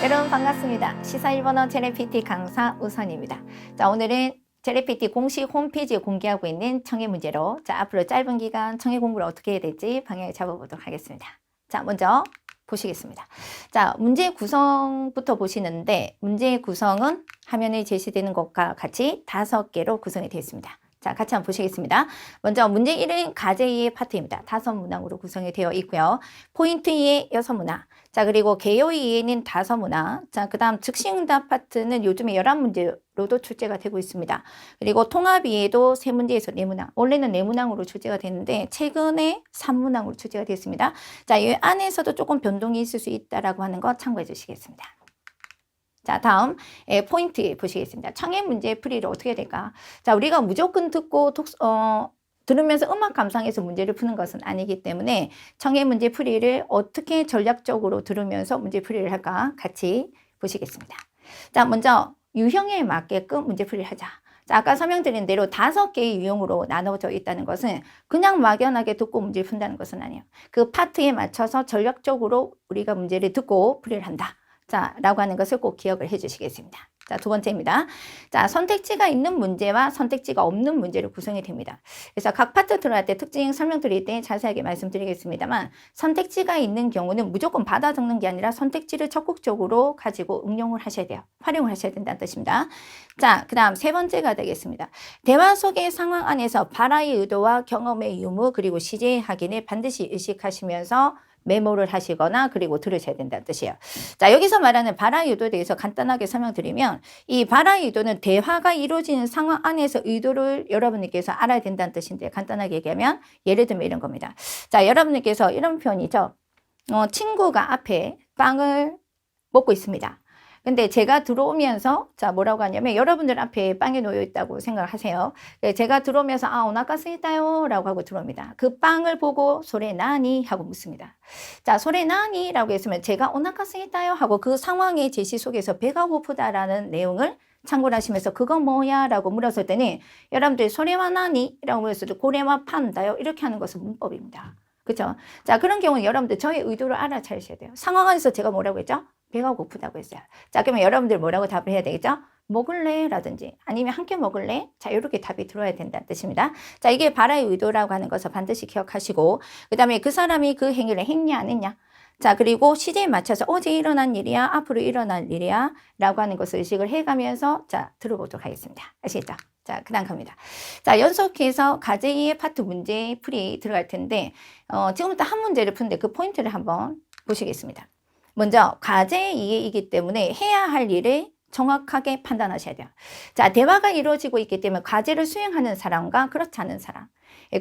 여러분 반갑습니다. 시사 일본어 젤리PT 강사 우선입니다. 자, 오늘은 젤리PT 공식 홈페이지에 공개하고 있는 청해 문제로 앞으로 짧은 기간 청해 공부를 어떻게 해야 될지 방향을 잡아보도록 하겠습니다. 자, 먼저 보시겠습니다. 자, 문제 구성부터 보시는데 문제의 구성은 화면에 제시되는 것과 같이 5개로 구성이 되어 있습니다. 자, 같이 한번 보시겠습니다. 먼저 문제 1은 가제 2의 파트입니다. 5문항으로 구성이 되어 있고요. 포인트 2의 6문항. 자, 그리고 개요 2에는 5문항. 자, 그 다음 즉시응답 파트는 요즘에 11문제로도 출제가 되고 있습니다. 그리고 통합 2에도 3문제에서 4문항. 원래는 4문항으로 출제가 됐는데 최근에 3문항으로 출제가 됐습니다. 자, 이 안에서도 조금 변동이 있을 수 있다라고 하는 거 참고해 주시겠습니다. 자, 다음 포인트 보시겠습니다. 청해 문제 풀이를 어떻게 해야 될까? 자, 우리가 무조건 듣고 들으면서 음악 감상해서 문제를 푸는 것은 아니기 때문에 청해 문제 풀이를 어떻게 전략적으로 들으면서 문제 풀이를 할까? 같이 보시겠습니다. 자, 먼저 유형에 맞게끔 문제 풀이를 하자. 자, 아까 설명드린 대로 5개의 유형으로 나눠져 있다는 것은 그냥 막연하게 듣고 문제를 푼다는 것은 아니에요. 그 파트에 맞춰서 전략적으로 우리가 문제를 듣고 풀이를 한다. 자, 라고 하는 것을 꼭 기억을 해 주시겠습니다. 자, 2번째입니다. 자, 선택지가 있는 문제와 선택지가 없는 문제로 구성이 됩니다. 그래서 각 파트 들어갈 때 특징 설명드릴 때 자세하게 말씀드리겠습니다만 선택지가 있는 경우는 무조건 받아 적는 게 아니라 선택지를 적극적으로 가지고 응용을 하셔야 돼요. 활용을 하셔야 된다는 뜻입니다. 자, 그 다음 3번째가 되겠습니다. 대화 속의 상황 안에서 발화의 의도와 경험의 유무 그리고 시제의 확인을 반드시 의식하시면서 메모를 하시거나 그리고 들으셔야 된다는 뜻이에요. 자, 여기서 말하는 발화 유도에 대해서 간단하게 설명드리면 이 발화 유도는 대화가 이루어지는 상황 안에서 의도를 여러분들께서 알아야 된다는 뜻인데 간단하게 얘기하면 예를 들면 이런 겁니다. 자, 여러분들께서 이런 표현이죠. 친구가 앞에 빵을 먹고 있습니다. 근데 제가 들어오면서 자 뭐라고 하냐면 여러분들 앞에 빵이 놓여 있다고 생각을 하세요. 제가 들어오면서 오나카스이타요 라고 하고 들어옵니다. 그 빵을 보고 소레 나니 하고 묻습니다. 자, 소레 나니 라고 했으면 제가 오나카스이타요 하고 그 상황의 제시 속에서 배가 고프다라는 내용을 참고를 하시면서 그거 뭐야 라고 물었을 때는 여러분들 소레와 나니 라고 물었을 때 고레와 판다요 이렇게 하는 것은 문법입니다. 그렇죠? 자, 그런 경우는 여러분들 저의 의도를 알아차리셔야 돼요. 상황 안에서 제가 뭐라고 했죠? 배가 고프다고 했어요. 자, 그러면 여러분들 뭐라고 답을 해야 되겠죠? 먹을래? 라든지 아니면 함께 먹을래? 자, 이렇게 답이 들어야 된다는 뜻입니다. 자, 이게 발화의 의도라고 하는 것을 반드시 기억하시고 그 다음에 그 사람이 그 행위를 했냐 안 했냐? 자, 그리고 시제에 맞춰서 어제 일어난 일이야? 앞으로 일어날 일이야? 라고 하는 것을 의식을 해가면서 자, 들어보도록 하겠습니다. 아시겠죠? 자, 그 다음 갑니다. 자, 연속해서 가제 2의 파트 문제 풀이 들어갈 텐데 지금부터 한 문제를 푸는데 그 포인트를 한번 보시겠습니다. 먼저 가제 2이기 때문에 해야 할 일을 정확하게 판단하셔야 돼요. 자, 대화가 이루어지고 있기 때문에 과제를 수행하는 사람과 그렇지 않은 사람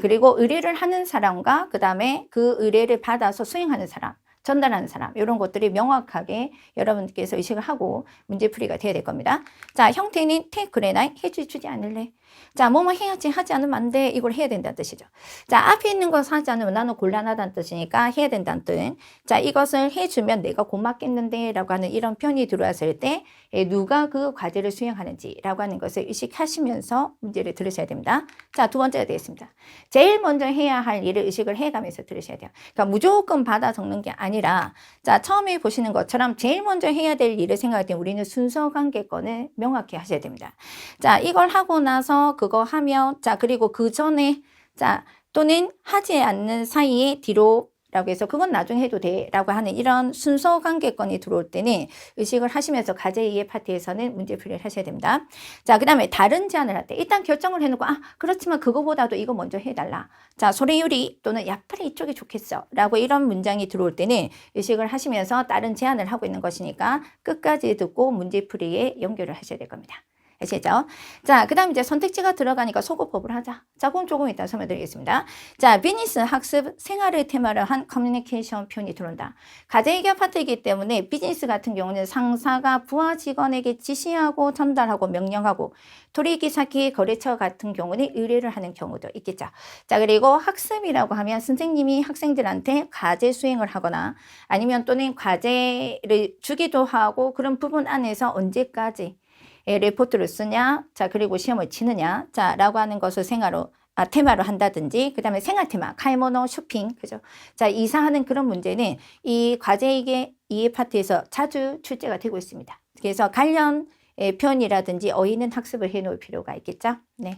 그리고 의뢰를 하는 사람과 그 다음에 그 의뢰를 받아서 수행하는 사람 전달하는 사람 이런 것들이 명확하게 여러분께서 의식을 하고 문제풀이가 돼야 될 겁니다. 자, 형태는 그래나 해주지 않을래? 자, 뭐뭐 해야지 하지 않으면 안 돼. 이걸 해야 된다는 뜻이죠. 자, 앞에 있는 거 하지 않으면 나는 곤란하다는 뜻이니까 해야 된다는 뜻. 자, 이것을 해주면 내가 고맙겠는데 라고 하는 이런 표현이 들어왔을 때 누가 그 과제를 수행하는지 라고 하는 것을 의식하시면서 문제를 들으셔야 됩니다. 자, 2번째가 되겠습니다. 제일 먼저 해야 할 일을 의식을 해가면서 들으셔야 돼요. 그러니까 무조건 받아 적는 게 아니라 자, 처음에 보시는 것처럼 제일 먼저 해야 될 일을 생각할 때 우리는 순서 관계권을 명확히 하셔야 됩니다. 자, 이걸 하고 나서 그거 하면 자, 그리고 그 전에 자, 또는 하지 않는 사이에 뒤로 라고 해서 그건 나중에 해도 돼 라고 하는 이런 순서 관계권이 들어올 때는 의식을 하시면서 가제 2의 파트에서는 문제풀이를 하셔야 됩니다. 자, 그 다음에 다른 제안을 할 때 일단 결정을 해놓고 그렇지만 그거보다도 이거 먼저 해달라. 자, 소래요리 또는 야빨리 이쪽이 좋겠어 라고 이런 문장이 들어올 때는 의식을 하시면서 다른 제안을 하고 있는 것이니까 끝까지 듣고 문제풀이에 연결을 하셔야 될 겁니다. 아시겠죠? 자, 그 다음 이제 선택지가 들어가니까 소거법을 하자. 자, 그건 조금 이따 설명드리겠습니다. 자, 비즈니스 학습 생활을 테마로 한 커뮤니케이션 표현이 들어온다. 가제의견 파트이기 때문에 비즈니스 같은 경우는 상사가 부하 직원에게 지시하고 전달하고 명령하고 토리기사키 거래처 같은 경우는 의뢰를 하는 경우도 있겠죠. 자, 그리고 학습이라고 하면 선생님이 학생들한테 과제 수행을 하거나 아니면 또는 과제를 주기도 하고 그런 부분 안에서 언제까지 레포트를 쓰냐, 자, 그리고 시험을 치느냐, 자, 라고 하는 것을 생활로 테마로 한다든지, 그 다음에 생활 테마, 카이모노, 쇼핑, 그죠? 자, 이사하는 그런 문제는 이 과제 이해 파트에서 자주 출제가 되고 있습니다. 그래서 관련 표현이라든지 어휘는 학습을 해 놓을 필요가 있겠죠? 네.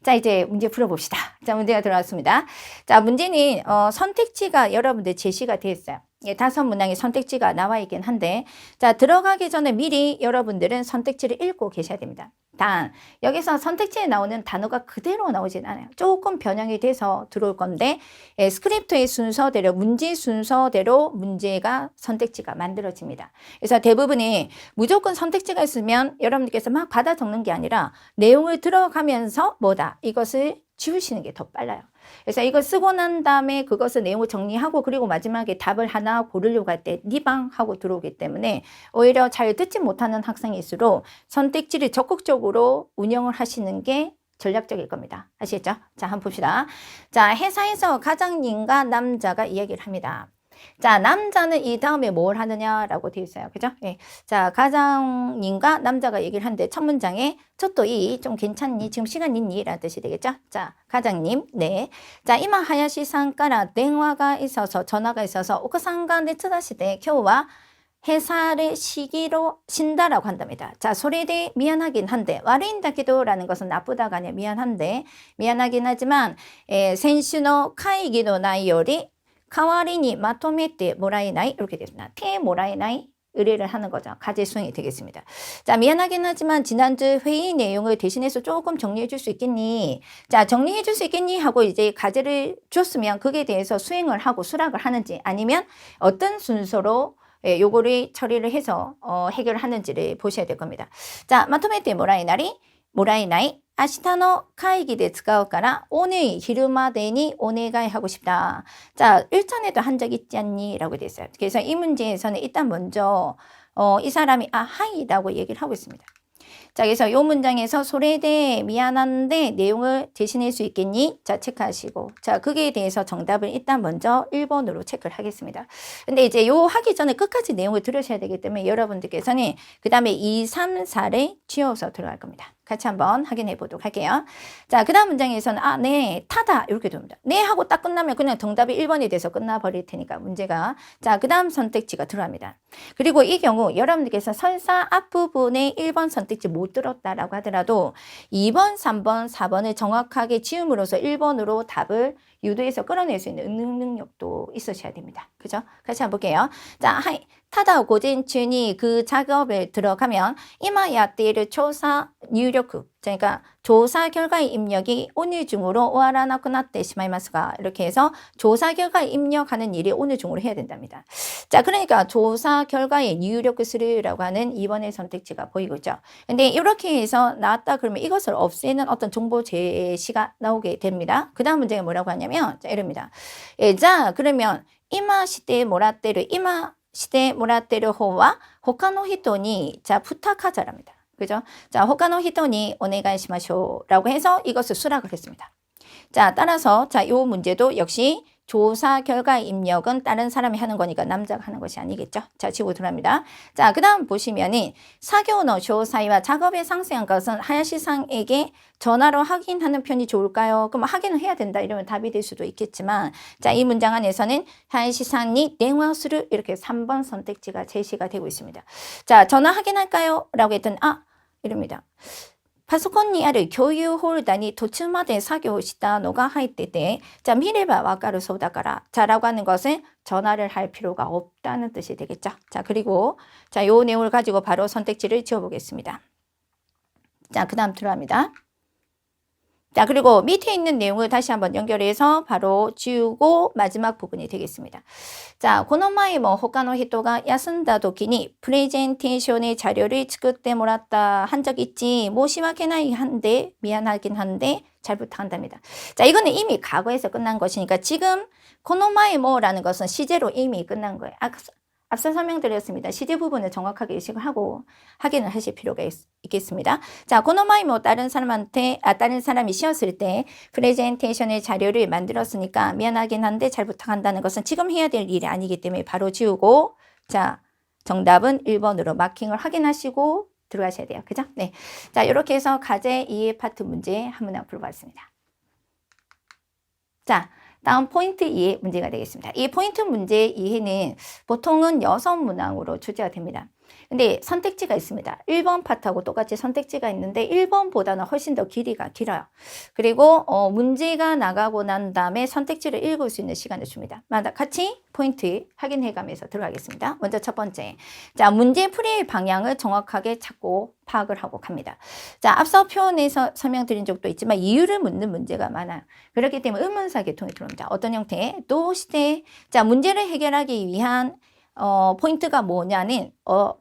자, 이제 문제 풀어봅시다. 자, 문제가 들어왔습니다. 자, 문제는 선택지가 여러분들 제시가 되어 있어요. 예, 5문항의 선택지가 나와 있긴 한데, 자, 들어가기 전에 미리 여러분들은 선택지를 읽고 계셔야 됩니다. 단, 여기서 선택지에 나오는 단어가 그대로 나오진 않아요. 조금 변형이 돼서 들어올 건데, 스크립트의 순서대로, 문제 순서대로 문제가 선택지가 만들어집니다. 그래서 대부분이 무조건 선택지가 있으면 여러분들께서 막 받아 적는 게 아니라 내용을 들어가면서 뭐다? 이것을 지우시는 게 더 빨라요. 그래서 이걸 쓰고 난 다음에 그것을 내용을 정리하고 그리고 마지막에 답을 하나 고르려고 할 때 니방 하고 들어오기 때문에 오히려 잘 듣지 못하는 학생일수록 선택지를 적극적으로 운영을 하시는 게 전략적일 겁니다. 아시겠죠? 자, 한번 봅시다. 자, 회사에서 과장님과 남자가 이야기를 합니다. 자, 남자는 이 다음에 뭘 하느냐라고 되어 있어요. 그죠? 예. 자, 과장님과 남자가 얘기를 하는데 첫 문장에 저또 이 좀 괜찮니? 지금 시간 있니? 라는 뜻이 되겠죠? 자, 과장님, 네. 자, 이마 하야시 상가라電話が 있어서 전화가 있어서 오카상가 네츠다시대 겨우와 회사를 쉬기로 쉰다라고 한답니다. 자, 소리대 미안하긴 한데 와르인다기도 라는 것은 나쁘다가 아니라 미안하긴 하지만 센슈노 카이기도 나이요리 카와리니 마토메테 모라이나이 이렇게 됐습니다. 테 모라이나이 의뢰를 하는 거죠. 과제 수행이 되겠습니다. 자, 미안하긴 하지만 지난주 회의 내용을 대신해서 조금 정리해 줄 수 있겠니? 자, 정리해 줄 수 있겠니? 하고 이제 과제를 줬으면 그게 대해서 수행을 하고 수락을 하는지 아니면 어떤 순서로 요거를 처리를 해서 해결하는지를 보셔야 될 겁니다. 자, 마토메테 모라이나이 明日の会議で使うから오늘昼までにお願い하고 싶다. 자, 일전에도 한 적 있지 않니? 라고 되어 있어요. 그래서 이 문제에서는 일단 먼저 이 사람이 하이라고 얘기를 하고 있습니다. 자, 그래서 이 문장에서 소래대 미안한데 내용을 대신할 수 있겠니? 자, 체크하시고. 자, 그게 대해서 정답을 일단 먼저 1번으로 체크를 하겠습니다. 근데 이제 요 하기 전에 끝까지 내용을 들으셔야 되기 때문에 여러분들께서는 그 다음에 2, 3, 4를 지워서 들어갈 겁니다. 같이 한번 확인해 보도록 할게요. 자, 그 다음 문장에서는 네, 타다 이렇게 됩니다. 네 하고 딱 끝나면 그냥 정답이 1번이 돼서 끝나버릴 테니까 문제가. 자, 그 다음 선택지가 들어갑니다. 그리고 이 경우 여러분들께서 설사 앞부분에 1번 선택지 못 들었다라고 하더라도 2번, 3번, 4번을 정확하게 지음으로써 1번으로 답을 유도해서 끌어낼 수 있는 능력도 있으셔야 됩니다. 그죠? 같이 한번 볼게요. 자, 타다 고진춘이 그 작업에 들어가면 이마야띠를 조사入力 그러니까 조사 결과의 입력이 오늘 중으로 오하라나쿠나tte 시마이마스가 이렇게 해서 조사 결과에 입력하는 일이 오늘 중으로 해야 된답니다. 자, 그러니까 조사 결과에入力する라고 하는 2번의 선택지가 보이고 있죠. 근데 이렇게 해서 나왔다 그러면 이것을 없애는 어떤 정보 제시가 나오게 됩니다. 그 다음 문제가 뭐라고 하냐면 자, 이럽니다. 자, 그러면 이마 시대에 모라떼를 이마 시대 모라떼를 호와 호카노 히토니 자 부탁하자랍니다. 그죠? 자, 호카노 히토니 오네가이시마쇼 라고 해서 이것을 수락을 했습니다. 자, 따라서 자, 요 문제도 역시 조사 결과 입력은 다른 사람이 하는 거니까 남자가 하는 것이 아니겠죠. 자, 지고 들어갑니다. 자, 그 다음 보시면은 사교노 조사이와 작업에 상세한 것은 하야시상에게 전화로 확인하는 편이 좋을까요? 그럼 확인을 해야 된다 이러면 답이 될 수도 있겠지만 자, 이 문장 안에서는 하야시상이電話する 이렇게 3번 선택지가 제시가 되고 있습니다. 자, 전화 확인할까요? 라고 했더니 이럽니다. パソコンにある共有ホルダーに途中まで作業したのが入ってて자, 미래가わかるそうだから자, 라고 하는 것은 전화를 할 필요가 없다는 뜻이 되겠죠. 자, 그리고 자, 요 내용을 가지고 바로 선택지를 지워보겠습니다. 자, 그 다음 들어갑니다. 자, 그리고 밑에 있는 내용을 다시 한번 연결해서 바로 지우고 마지막 부분이 되겠습니다. 자, この前も他の人が休んだ時にプレゼンテーション의 자료를 作ってもらった한 적 있지. 申し訳ない한데 미안하긴 한데 잘 부탁한답니다. 자, 이거는 이미 과거에서 끝난 것이니까 지금 この前も라는 것은 시제로 이미 끝난 거예요. 앞서 설명드렸습니다. 시제 부분을 정확하게 의식을 하고 확인을 하실 필요가 있겠습니다. 자, この前も다른 사람이 쉬었을 때 프레젠테이션의 자료를 만들었으니까 미안하긴 한데 잘 부탁한다는 것은 지금 해야 될 일이 아니기 때문에 바로 지우고 자, 정답은 1번으로 마킹을 확인하시고 들어가셔야 돼요. 그죠? 네. 자, 이렇게 해서 과제 2의 파트 문제 한 문항 풀어봤습니다. 자, 다음 포인트 2의 문제가 되겠습니다. 이 포인트 문제 이해는 보통은 6문항으로 출제가 됩니다. 근데 선택지가 있습니다. 1번 파트하고 똑같이 선택지가 있는데 1번보다는 훨씬 더 길이가 길어요. 그리고 문제가 나가고 난 다음에 선택지를 읽을 수 있는 시간을 줍니다. 같이 포인트 확인해가면서 들어가겠습니다. 먼저 첫 번째, 자, 문제 풀이의 방향을 정확하게 찾고 파악을 하고 갑니다. 자, 앞서 표현에서 설명드린 적도 있지만 이유를 묻는 문제가 많아요. 그렇기 때문에 의문사 계통이 들어옵니다. 어떤 형태? 도 시대. 자, 문제를 해결하기 위한 포인트가 뭐냐는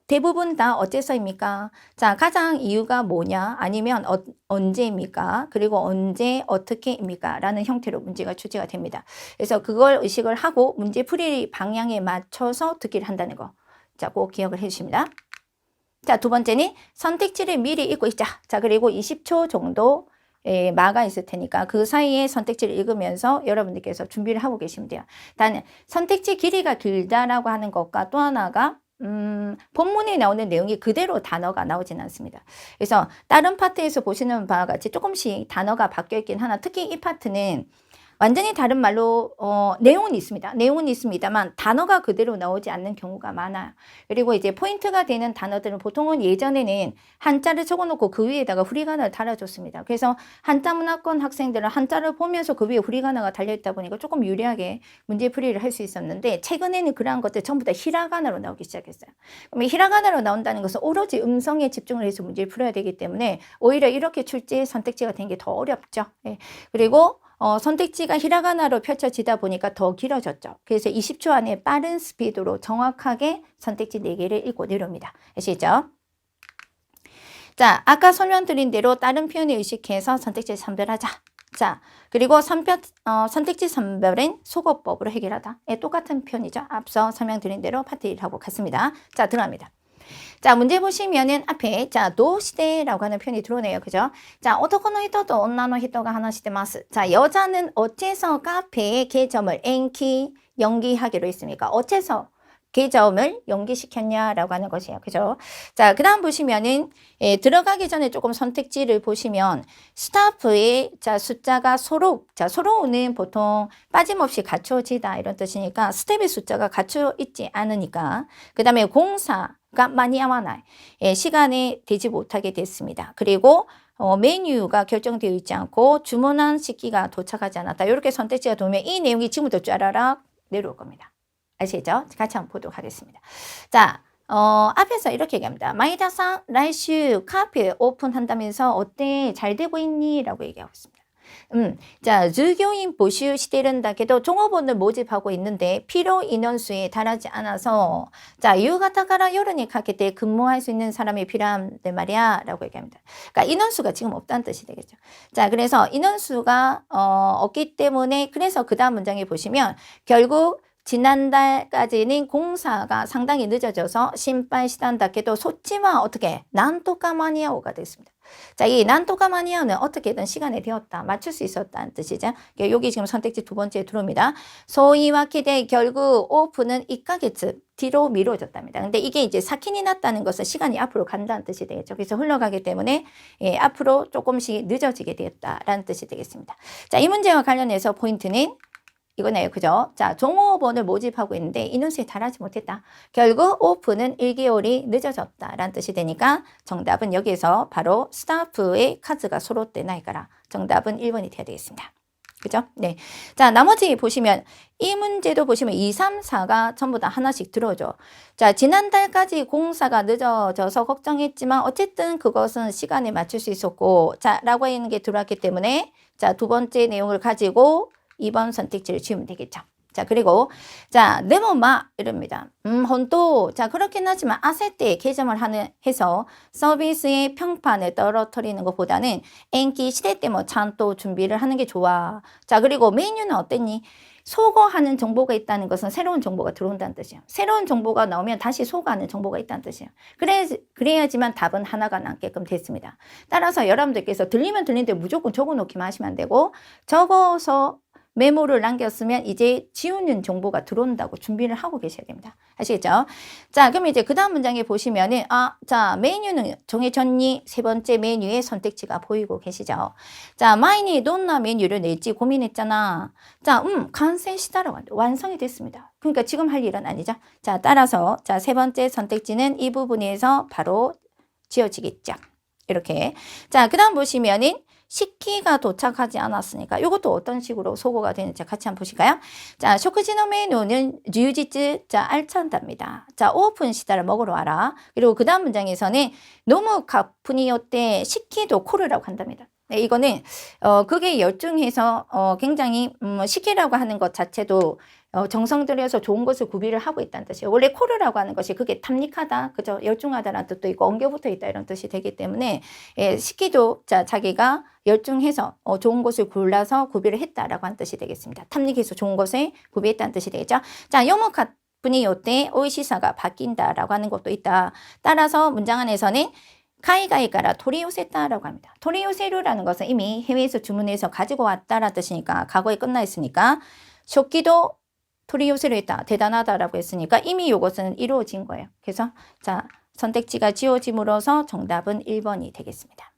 대부분 다 어째서입니까? 자, 가장 이유가 뭐냐? 아니면 언제입니까? 그리고 언제 어떻게입니까? 라는 형태로 문제가 출제가 됩니다. 그래서 그걸 의식을 하고 문제 풀이 방향에 맞춰서 듣기를 한다는 거. 자, 꼭 기억을 해주십니다. 자, 두 번째는 선택지를 미리 읽고 있자. 자, 그리고 20초 정도 마가 있을 테니까 그 사이에 선택지를 읽으면서 여러분들께서 준비를 하고 계시면 돼요. 단 선택지 길이가 길다라고 하는 것과 또 하나가 본문에 나오는 내용이 그대로 단어가 나오진 않습니다. 그래서 다른 파트에서 보시는 바와 같이 조금씩 단어가 바뀌어 있긴 하나 특히 이 파트는 완전히 다른 말로 내용은 있습니다. 내용은 있습니다만 단어가 그대로 나오지 않는 경우가 많아요. 그리고 이제 포인트가 되는 단어들은 보통은 예전에는 한자를 적어놓고 그 위에다가 후리가나를 달아줬습니다. 그래서 한자 문화권 학생들은 한자를 보면서 그 위에 후리가나가 달려있다 보니까 조금 유리하게 문제풀이를 할 수 있었는데 최근에는 그러한 것들 전부 다 히라가나로 나오기 시작했어요. 그럼 히라가나로 나온다는 것은 오로지 음성에 집중을 해서 문제를 풀어야 되기 때문에 오히려 이렇게 출제 선택지가 된 게 더 어렵죠. 예. 그리고 선택지가 히라가나로 펼쳐지다 보니까 더 길어졌죠. 그래서 20초 안에 빠른 스피드로 정확하게 선택지 4개를 읽고 내려옵니다. 아시죠? 자, 아까 설명드린 대로 다른 표현을 의식해서 선택지를 선별하자. 자, 그리고 선택지 선별은 소거법으로 해결하다. 똑같은 표현이죠. 앞서 설명드린 대로 파트 1하고 같습니다. 자, 들어갑니다. 자, 문제 보시면은 앞에 자, 도시대라고 하는 표현이 들어오네요. 그죠? 자, 오토코노 히토도 온나노 히토가 하나시데마스. 자, 여자는 어째서 카페에 개점을 엔키 연기하기로 했습니까? 어째서 개점을 연기시켰냐라고 하는 것이에요. 그죠? 자, 그 다음 보시면은 들어가기 전에 조금 선택지를 보시면 스타프의 자, 숫자가 소로는 보통 빠짐없이 갖추어지다 이런 뜻이니까 스텝의 숫자가 갖추어 있지 않으니까 그 다음에 공사가 많이 아와나이 시간에 되지 못하게 됐습니다. 그리고 메뉴가 결정되어 있지 않고 주문한 시기가 도착하지 않았다. 이렇게 선택지가 들어오면 이 내용이 지금부터 쫘라락 내려올 겁니다. 아시죠? 같이 한번 보도록 하겠습니다. 자, 앞에서 이렇게 얘기합니다. 마이다상, 라이슈 카페 오픈한다면서 어때? 잘 되고 있니? 라고 얘기하고 있습니다. 자, 주교인 보슈 시대른다게도 종업원을 모집하고 있는데 필요 인원수에 달하지 않아서 자, 유가타가라 요르니 가게때 근무할 수 있는 사람이 필요한데 말이야 라고 얘기합니다. 그러니까 인원수가 지금 없다는 뜻이 되겠죠. 자, 그래서 인원수가 없기 때문에 그래서 그 다음 문장에 보시면 결국 지난달까지는 공사가 상당히 늦어져서 신발 시단답게도 소치와 어떻게 난토카마니아오가 됐습니다. 자, 이 난토카마니아오는 어떻게든 시간에 되었다. 맞출 수 있었다는 뜻이죠. 여기 지금 선택지 두 번째 들어옵니다. 소이와키대 결국 오픈은 2ヶ月 뒤로 미뤄졌답니다. 근데 이게 이제 사킨이 났다는 것은 시간이 앞으로 간다는 뜻이 되겠죠. 그래서 흘러가기 때문에 앞으로 조금씩 늦어지게 되었다라는 뜻이 되겠습니다. 자, 이 문제와 관련해서 포인트는 이거네요. 그죠? 자, 종업원을 모집하고 있는데 인원수에 달하지 못했다. 결국 오픈은 1개월이 늦어졌다라는 뜻이 되니까 정답은 여기에서 바로 스타프의 카즈가 소로때 나이까라. 정답은 1번이 돼야 되겠습니다. 그죠? 네. 자, 나머지 보시면 이 문제도 보시면 2, 3, 4가 전부 다 하나씩 들어오죠. 자, 지난달까지 공사가 늦어져서 걱정했지만 어쨌든 그것은 시간에 맞출 수 있었고 자, 라고 하는 게 들어왔기 때문에 자, 두 번째 내용을 가지고 2번 선택지를 지우면 되겠죠. 자, 그리고 자, 네모마 이럽니다. 혼또 자, 그렇긴 하지만 아세때 개점을 해서 서비스의 평판을 떨어뜨리는 것보다는 엔기 시대 때 뭐 찬또 준비를 하는 게 좋아. 자, 그리고 메뉴는 어땠니? 소거하는 정보가 있다는 것은 새로운 정보가 들어온다는 뜻이에요. 새로운 정보가 나오면 다시 소거하는 정보가 있다는 뜻이에요. 그래야지만 답은 하나가 남게끔 됐습니다. 따라서 여러분들께서 들리면 들리는데 무조건 적어 놓기만 하시면 안 되고 적어서 메모를 남겼으면 이제 지우는 정보가 들어온다고 준비를 하고 계셔야 됩니다. 아시겠죠? 자, 그럼 이제 그 다음 문장에 보시면은, 자, 메뉴는 정해졌니? 세 번째 메뉴의 선택지가 보이고 계시죠? 자, 마이니 돈나 메뉴를 낼지 고민했잖아. 자, 간센시다라고 합니다. 완성이 됐습니다. 그러니까 지금 할 일은 아니죠. 자, 따라서, 자, 세 번째 선택지는 이 부분에서 바로 지어지겠죠. 이렇게. 자, 그 다음 보시면은, 식기가 도착하지 않았으니까 이것도 어떤 식으로 소거가 되는지 같이 한번 보실까요? 자, 쇼크지노 메뉴는 류지츠, 자, 알찬답니다. 자, 오픈 시다를 먹으러 와라. 그리고 그 다음 문장에서는 너무 가뿐이었대 식기도 코르라고 한답니다. 네, 이거는 그게 열중해서 굉장히 식기라고 하는 것 자체도 정성 들여서 좋은 것을 구비를 하고 있다는 뜻이에요. 원래 코르라고 하는 것이 그게 탐닉하다, 그죠? 열중하다라는 뜻도 있고 엉겨붙어 있다 이런 뜻이 되기 때문에 식기도 자 자기가 열중해서 좋은 것을 골라서 구비를 했다라고 하는 뜻이 되겠습니다. 탐닉해서 좋은 것을 구비했다는 뜻이 되겠죠. 자, 요모카 분이 요때 오이시사가 바뀐다라고 하는 것도 있다. 따라서 문장 안에서는 가이가이가라 토리요세타라고 합니다. 토리요세루라는 것은 이미 해외에서 주문해서 가지고 왔다라는 뜻이니까 과거에 끝나 있으니까 쇼키도 토리요세를 했다. 대단하다라고 했으니까 이미 이것은 이루어진 거예요. 그래서 자, 선택지가 지워짐으로써 정답은 1번이 되겠습니다.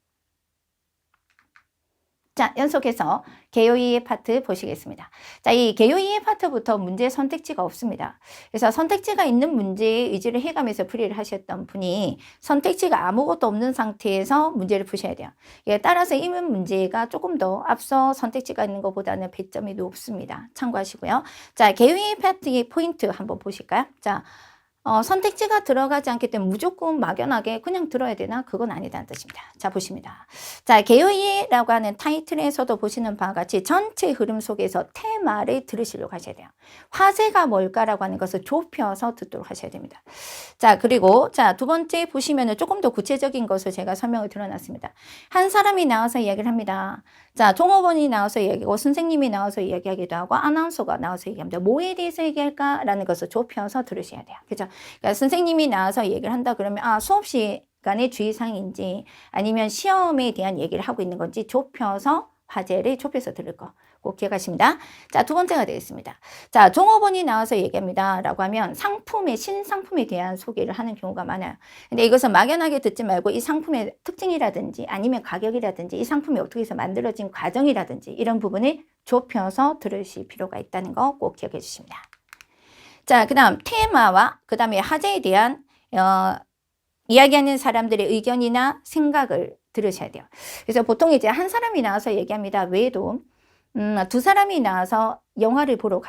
자, 연속해서 개요이의 파트 보시겠습니다. 자, 이 개요이의 파트부터 문제 선택지가 없습니다. 그래서 선택지가 있는 문제에 의지를 해가면서 풀이를 하셨던 분이 선택지가 아무것도 없는 상태에서 문제를 푸셔야 돼요. 따라서 이 문제가 조금 더 앞서 선택지가 있는 것보다는 배점이 높습니다. 참고하시고요. 자, 개요이의 파트의 포인트 한번 보실까요? 자, 선택지가 들어가지 않기 때문에 무조건 막연하게 그냥 들어야 되나? 그건 아니다는 뜻입니다. 자, 보십니다. 자, 개요이라고 하는 타이틀에서도 보시는 바와 같이 전체 흐름 속에서 테마를 들으시려고 하셔야 돼요. 화제가 뭘까라고 하는 것을 좁혀서 듣도록 하셔야 됩니다. 자, 그리고 자, 두 번째 보시면은 조금 더 구체적인 것을 제가 설명을 드려놨습니다. 한 사람이 나와서 이야기를 합니다. 자, 종업원이 나와서 이야기하고 선생님이 나와서 이야기하기도 하고 아나운서가 나와서 얘기합니다. 뭐에 대해서 얘기할까라는 것을 좁혀서 들으셔야 돼요. 그죠? 그러니까 선생님이 나와서 얘기를 한다 그러면 수업 시간의 주의사항인지 아니면 시험에 대한 얘기를 하고 있는 건지 좁혀서 화제를 좁혀서 들을 거 꼭 기억하십니다. 자, 두 번째가 되겠습니다. 자, 종업원이 나와서 얘기합니다 라고 하면 신상품에 대한 소개를 하는 경우가 많아요. 근데 이것은 막연하게 듣지 말고 이 상품의 특징이라든지 아니면 가격이라든지 이 상품이 어떻게 해서 만들어진 과정이라든지 이런 부분을 좁혀서 들으실 필요가 있다는 거 꼭 기억해 주십니다. 자, 그 다음 테마와 그 다음에 화제에 대한 이야기하는 사람들의 의견이나 생각을 들으셔야 돼요. 그래서 보통 이제 한 사람이 나와서 얘기합니다 외에도 두 사람이 나와서 영화를 보러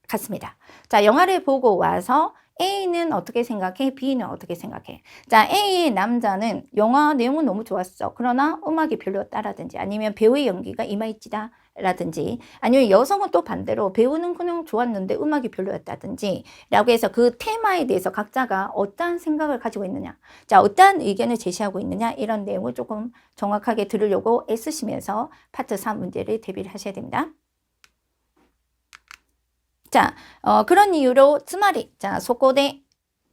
갔습니다. 자, 영화를 보고 와서 A는 어떻게 생각해? B는 어떻게 생각해? 자, A의 남자는 영화 내용은 너무 좋았어. 그러나 음악이 별로였다라든지 아니면 배우의 연기가 이마이치다 라든지 아니면 여성은 또 반대로 배우는 그냥 좋았는데 음악이 별로였다든지 라고 해서 그 테마에 대해서 각자가 어떠한 생각을 가지고 있느냐, 자, 어떠한 의견을 제시하고 있느냐 이런 내용을 조금 정확하게 들으려고 애쓰시면서 파트 3 문제를 대비를 하셔야 됩니다. 자, 그런 이유로つまり 자, そこで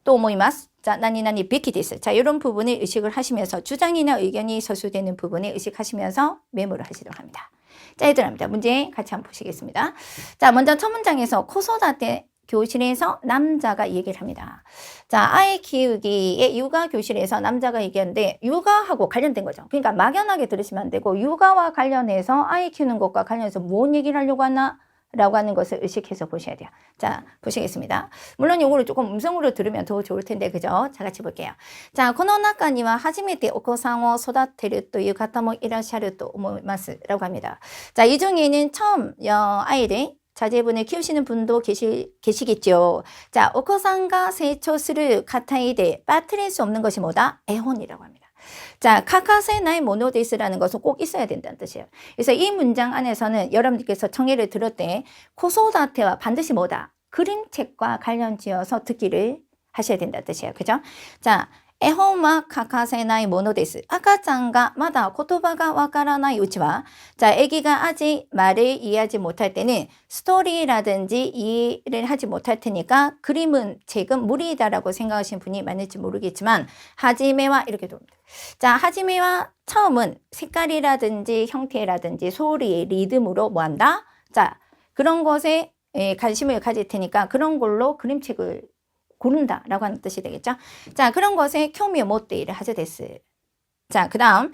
또思います. 자, 나니나니 베키 데스. 자, 이런 부분을 의식을 하시면서 주장이나 의견이 서술되는 부분을 의식하시면서 메모를 하시도록 합니다. 자, 얘들합니다. 문제 같이 한번 보시겠습니다. 자, 먼저 첫 문장에서 코소다테 교실에서 남자가 얘기를 합니다. 자, 아이 키우기의 육아 교실에서 남자가 얘기하는데 육아하고 관련된 거죠. 그러니까 막연하게 들으시면 안 되고 육아와 관련해서 아이 키우는 것과 관련해서 뭔 얘기를 하려고 하나? 라고 하는 것을 의식해서 보셔야 돼요. 자, 보시겠습니다. 물론 이거를 조금 음성으로 들으면 더 좋을 텐데, 그죠? 자, 같이 볼게요. 자, この中には初めてお子さんを育てるという方もいらっしゃると思います. 라고 합니다. 자, 이 중에는 처음 아이를 자제분을 키우시는 분도 계시겠죠. 자, お子さんが成長する過程で빠뜨릴 수 없는 것이 뭐다? 애혼이라고 합니다. 자, 카카세나이 모노데스라는 것은 꼭 있어야 된다는 뜻이에요. 그래서 이 문장 안에서는 여러분들께서 청해를 들을 때 코소다테와 반드시 뭐다? 그림책과 관련 지어서 듣기를 하셔야 된다는 뜻이에요. 그죠? 자, 에혼와 카카세나이 모노데스. 아카짱가 마다 고토바가 와카라나이 우치와 자, 아기가 아직 말을 이해하지 못할 때는 스토리라든지 이해를 하지 못할 테니까 그림은 책은 무리다라고 생각하시는 분이 많을지 모르겠지만 하지메와 이렇게 됩니다. 자, 하지메와 처음은 색깔이라든지 형태라든지 소리의 리듬으로 뭐한다? 자, 그런 것에 관심을 가질 테니까 그런 걸로 그림책을 고른다라고 하는 뜻이 되겠죠. 자, 그런 것에興味を持っているはずです. 자, 그 다음.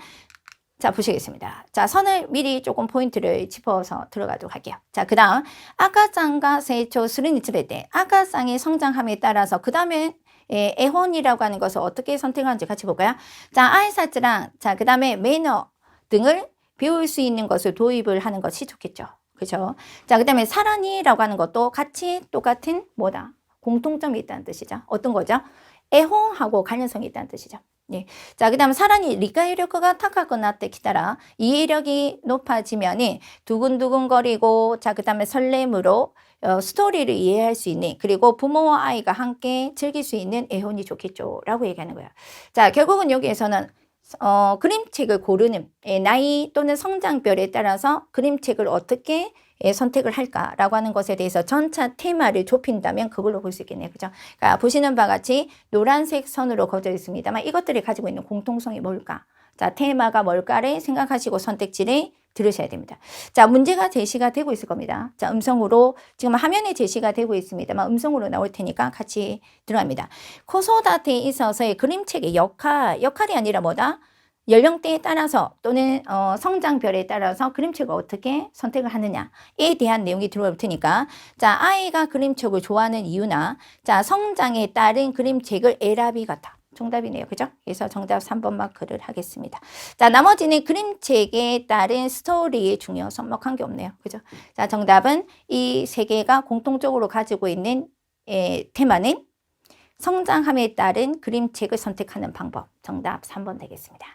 자, 보시겠습니다. 자, 선을 미리 조금 포인트를 짚어서 들어가도록 할게요. 자, 그 다음. 아가짱가 세이초するにつれて 아가짱의 성장함에 따라서 그 다음에 애혼이라고 하는 것을 어떻게 선택하는지 같이 볼까요? 자, 아이사츠랑 자, 그 다음에 매너 등을 배울 수 있는 것을 도입을 하는 것이 좋겠죠. 그죠? 자, 그 다음에 사랑이라고 하는 것도 같이 똑같은 뭐다? 공통점이 있다는 뜻이죠. 어떤 거죠? 애혼하고 관련성이 있다는 뜻이죠. 예. 자, 그 다음 사랑이 리카이력가 타카구나 때 기타라 이해력이 높아지면이 두근두근거리고 자, 그 다음에 설렘으로 스토리를 이해할 수 있는 그리고 부모와 아이가 함께 즐길 수 있는 애혼이 좋겠죠 라고 얘기하는 거예요. 자, 결국은 여기에서는 그림책을 고르는 나이 또는 성장별에 따라서 그림책을 어떻게 선택을 할까라고 하는 것에 대해서 전차 테마를 좁힌다면 그걸로 볼 수 있겠네요. 그죠? 그러니까 보시는 바와 같이 노란색 선으로 그어져 있습니다만 이것들이 가지고 있는 공통성이 뭘까? 자, 테마가 뭘까를 생각하시고 선택지를 들으셔야 됩니다. 자, 문제가 제시가 되고 있을 겁니다. 자, 음성으로 지금 화면에 제시가 되고 있습니다만 음성으로 나올 테니까 같이 들어갑니다. 코소다테에 있어서의 그림책의 역할이 아니라 뭐다? 연령대에 따라서 또는 성장별에 따라서 그림책을 어떻게 선택을 하느냐에 대한 내용이 들어올 테니까 자, 아이가 그림책을 좋아하는 이유나 자, 성장에 따른 그림책을 에라비 같아. 정답이네요. 그죠? 그래서 정답 3번 마크를 하겠습니다. 자, 나머지는 그림책에 따른 스토리의 중요성 뭐 관계없네요. 그죠? 자, 정답은 이 세 개가 공통적으로 가지고 있는 테마는 성장함에 따른 그림책을 선택하는 방법. 정답 3번 되겠습니다.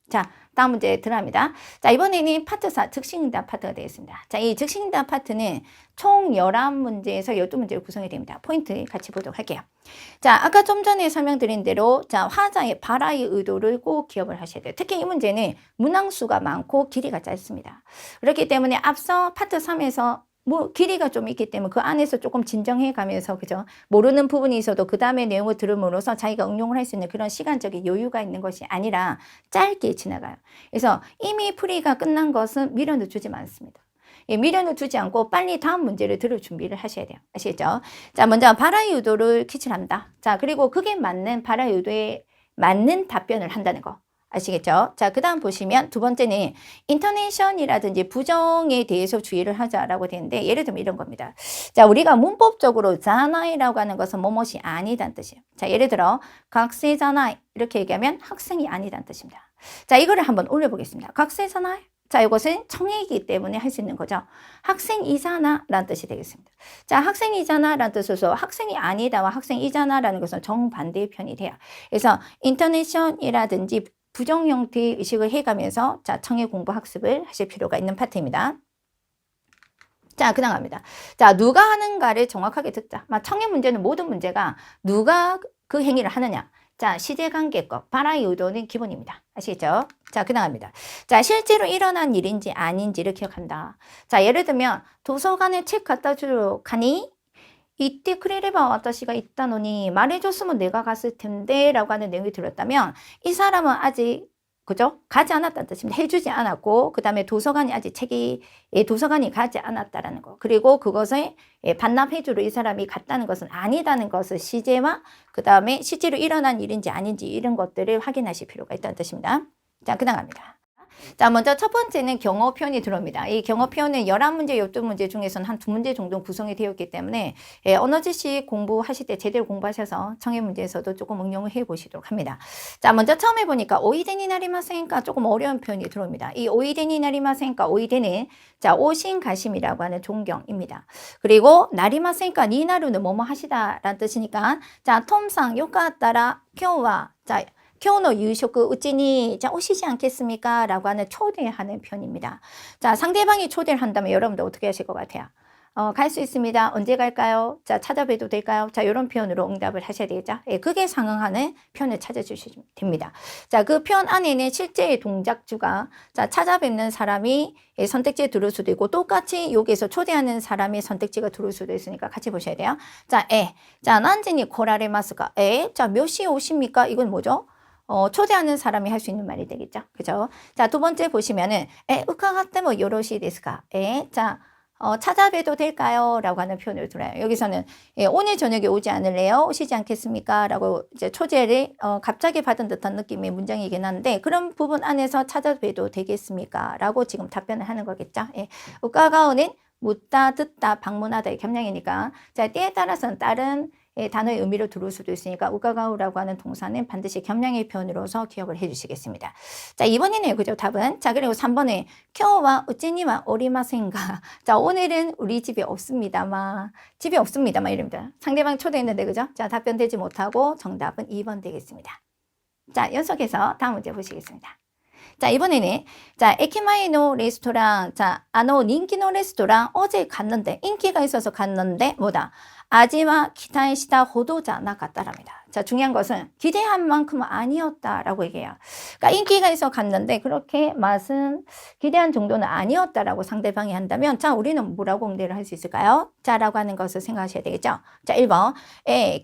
자, 다음 문제 들어갑니다. 자, 이번에는 파트 4 즉시응답 파트가 되겠습니다. 자, 이 즉시응답 파트는 총 11문제에서 12문제로 구성이 됩니다. 포인트 같이 보도록 할게요. 자, 아까 좀 전에 설명드린 대로 자, 화자의 발화의 의도를 꼭 기억을 하셔야 돼요. 특히 이 문제는 문항수가 많고 길이가 짧습니다. 그렇기 때문에 앞서 파트 3에서 뭐 길이가 좀 있기 때문에 그 안에서 조금 진정해 가면서 그죠? 모르는 부분이 있어도 그 다음에 내용을 들음으로써 자기가 응용을 할 수 있는 그런 시간적인 여유가 있는 것이 아니라 짧게 지나가요. 그래서 이미 풀이가 끝난 것은 미련을 두지 않습니다. 예, 미련을 두지 않고 빨리 다음 문제를 들을 준비를 하셔야 돼요. 아시겠죠? 자, 먼저 발화의 의도를 키치합니다. 자, 그리고 그게 맞는 발화의 의도에 맞는 답변을 한다는 거. 아시겠죠? 자, 그 다음 보시면 두 번째는 인터네이션이라든지 부정에 대해서 주의를 하자라고 되는데 예를 들면 이런 겁니다. 자, 우리가 문법적으로 자나이라고 하는 것은 뭐뭇이 아니다는 뜻이에요. 자, 예를 들어 각세자나이 이렇게 얘기하면 학생이 아니다는 뜻입니다. 자, 이거를 한번 올려보겠습니다. 각세자나이. 자, 이것은 청해이기 때문에 할 수 있는 거죠. 학생이잖아 라는 뜻이 되겠습니다. 자, 학생이잖아 라는 뜻으로서 학생이 아니다와 학생이잖아 라는 것은 정반대의 편이 돼요. 그래서 인터네이션이라든지 부정 형태의 의식을 해가면서 자, 청해 공부 학습을 하실 필요가 있는 파트입니다. 자, 그 다음 갑니다. 자, 누가 하는가를 정확하게 듣자. 청해 문제는 모든 문제가 누가 그 행위를 하느냐. 자, 시제관계법, 발화의 의도는 기본입니다. 아시겠죠? 자, 그 다음 갑니다. 자, 실제로 일어난 일인지 아닌지를 기억한다. 자, 예를 들면 도서관에 책 갖다 주러 가니? 이때 그래레바 와타시가 있다노니 말해줬으면 내가 갔을 텐데 라고 하는 내용이 들었다면 이 사람은 아직 그죠? 가지 않았다는 뜻입니다. 해주지 않았고 그 다음에 도서관이 아직 도서관이 가지 않았다라는 거. 그리고 그것을 반납해주러 이 사람이 갔다는 것은 아니다는 것을 시제와 그 다음에 실제로 일어난 일인지 아닌지 이런 것들을 확인하실 필요가 있다는 뜻입니다. 자, 그 다음 갑니다. 자, 먼저 첫 번째는 경어 표현이 들어옵니다. 이 경어 표현은 11문제, 12문제 중에서는 한 2문제 정도 구성이 되어 있기 때문에 언어지식 공부하실 때 제대로 공부하셔서 청해 문제에서도 조금 응용을 해 보시도록 합니다. 자, 먼저 처음 해보니까 오이데니 나리마센가 조금 어려운 표현이 들어옵니다. 이 오이데니 나리마센가 오이데는 자, 오신가심이라고 하는 존경입니다. 그리고 나리마센가 니나루는 뭐뭐 하시다라는 뜻이니까 자, 톰상 요카 따라 쿄와 자, 쿄노 유쇼크 우찌니 자 오시지 않겠습니까? 라고 하는 초대하는 표현입니다. 자, 상대방이 초대를 한다면 여러분들 어떻게 하실 것 같아요? 갈 수 있습니다. 언제 갈까요? 자, 찾아뵈도 될까요? 자, 이런 표현으로 응답을 하셔야 되겠죠? 예, 그게 상응하는 표현을 찾아주시면 됩니다. 자, 그 표현 안에는 실제의 동작주가 자, 찾아뵙는 사람이 선택지에 들어올 수도 있고 똑같이 여기에서 초대하는 사람의 선택지가 들어올 수도 있으니까 같이 보셔야 돼요. 자, 자, 난지니 코라레마스가 자, 몇 시에 오십니까? 이건 뭐죠? 초대하는 사람이 할 수 있는 말이 되겠죠. 그죠? 자, 두 번째 보시면은, 우카가테 뭐 요로시 데스까? 자, 찾아뵈도 될까요? 라고 하는 표현을 들어요. 여기서는, 오늘 저녁에 오지 않을래요? 오시지 않겠습니까? 라고 이제 초대를, 갑자기 받은 듯한 느낌의 문장이긴 한데, 그런 부분 안에서 찾아뵈도 되겠습니까? 라고 지금 답변을 하는 거겠죠. 우카가오는 묻다, 듣다, 방문하다의 겸양이니까. 자, 때에 따라서는 다른 단어의 의미로 들어올 수도 있으니까 우가가우라고 하는 동사는 반드시 겸양의 표현으로서 기억을 해주시겠습니다. 자, 2번이네요. 그죠? 답은. 자, 그리고 3번에 쿄와 우찌니와 오리마센가. 자, 오늘은 우리 집에 없습니다만. 집에 없습니다만 이럽니다. 상대방 초대했는데, 그죠? 자, 답변 되지 못하고 정답은 2번 되겠습니다. 자, 연속해서 다음 문제 보시겠습니다. 자, 이번에는, 자, 에키마이노 레스토랑, 자, 닌키노 레스토랑 어제 갔는데, 인기가 있어서 갔는데, 뭐다? 아지마 기타이시다 호도자 나갔다랍니다. 자, 중요한 것은 기대한 만큼은 아니었다라고 얘기해요. 그러니까 인기가 있어 갔는데, 그렇게 맛은 기대한 정도는 아니었다라고 상대방이 한다면, 자, 우리는 뭐라고 응대를 할 수 있을까요? 자, 라고 하는 것을 생각하셔야 되겠죠. 자, 1번,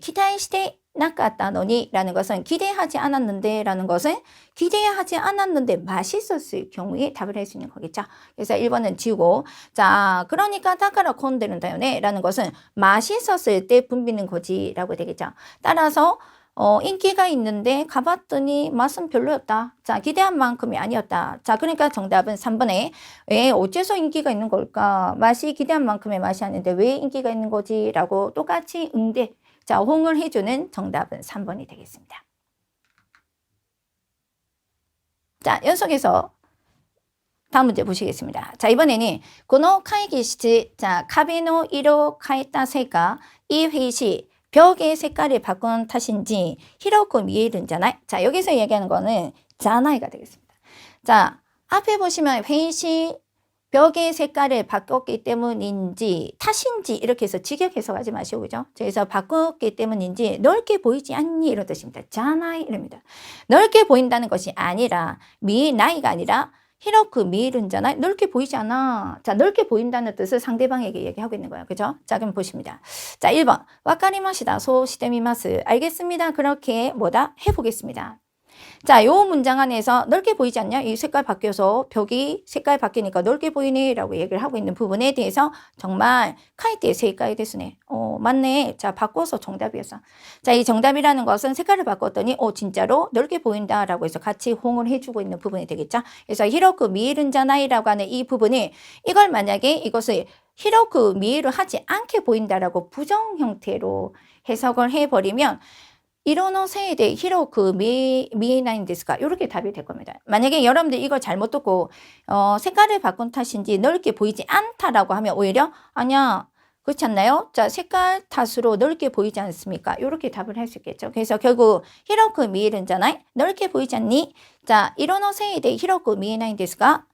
기타이시대 나갔다노니 라는 것은 기대하지 않았는데 라는 것은 기대하지 않았는데 맛있었을 경우에 답을 할 수 있는 거겠죠. 그래서 1번은 지우고, 자, 그러니까 다카라 콘데는다요네 라는 것은 맛있었을 때 붐비는 거지 라고 되겠죠. 따라서 인기가 있는데 가봤더니 맛은 별로였다. 자, 기대한 만큼이 아니었다. 자, 그러니까 정답은 3번에 왜 어째서 인기가 있는 걸까? 맛이 기대한 만큼의 맛이 아닌데 왜 인기가 있는 거지? 라고 똑같이 응대. 자, 호응을 해주는 정답은 3번이 되겠습니다. 자, 연속해서 다음 문제 보시겠습니다. 자, 이번에는 고노 카이기시츠, 자, 카비노 이로 카이타 세가 이 회시 벽의 색깔을 바꾼 탓인지 히로코 미에른잖아요. 자, 여기서 얘기하는 거는 자나이가 되겠습니다. 자, 앞에 보시면 회시 벽의 색깔을 바꿨기 때문인지 탓인지 이렇게 해서 직역 해석하지 마시고, 그죠? 그래서 바꿨기 때문인지 넓게 보이지 않니 이런 뜻입니다. 자나이 이럽니다. 넓게 보인다는 것이 아니라 미나이가 아니라 히로크 미른잖아요. 넓게 보이지 않아. 자, 넓게 보인다는 뜻을 상대방에게 얘기하고 있는 거예요. 그죠? 자, 그럼 보십니다. 자, 1번 와카리마시다 소시데미마스. 알겠습니다. 그렇게 뭐다? 해보겠습니다. 자, 요 문장 안에서 넓게 보이지 않냐? 이 색깔 바뀌어서 벽이 색깔 바뀌니까 넓게 보이네 라고 얘기를 하고 있는 부분에 대해서 정말 카이테의 색깔이 됐으네. 맞네. 자, 바꿔서 정답이었어. 자, 이 정답이라는 것은 색깔을 바꿨더니 진짜로 넓게 보인다 라고 해서 같이 호응을 해주고 있는 부분이 되겠죠. 그래서 히로크 미에른자나이라고 하는 이 부분이 이걸 만약에 이것을 히로크 미에를 하지 않게 보인다라고 부정 형태로 해석을 해버리면 이로노 세이데 히로크 미에나인 데스까? 이렇게 답이 될 겁니다. 만약에 여러분들 이걸 잘못 듣고 색깔을 바꾼 탓인지 넓게 보이지 않다라고 하면 오히려 아니야 그렇지 않나요? 자, 색깔 탓으로 넓게 보이지 않습니까? 이렇게 답을 할 수 있겠죠. 그래서 결국 히로크 미에른잖아요. 넓게 보이지 않니? 자, 이로노 세이데 히로크 미에나인 데스까?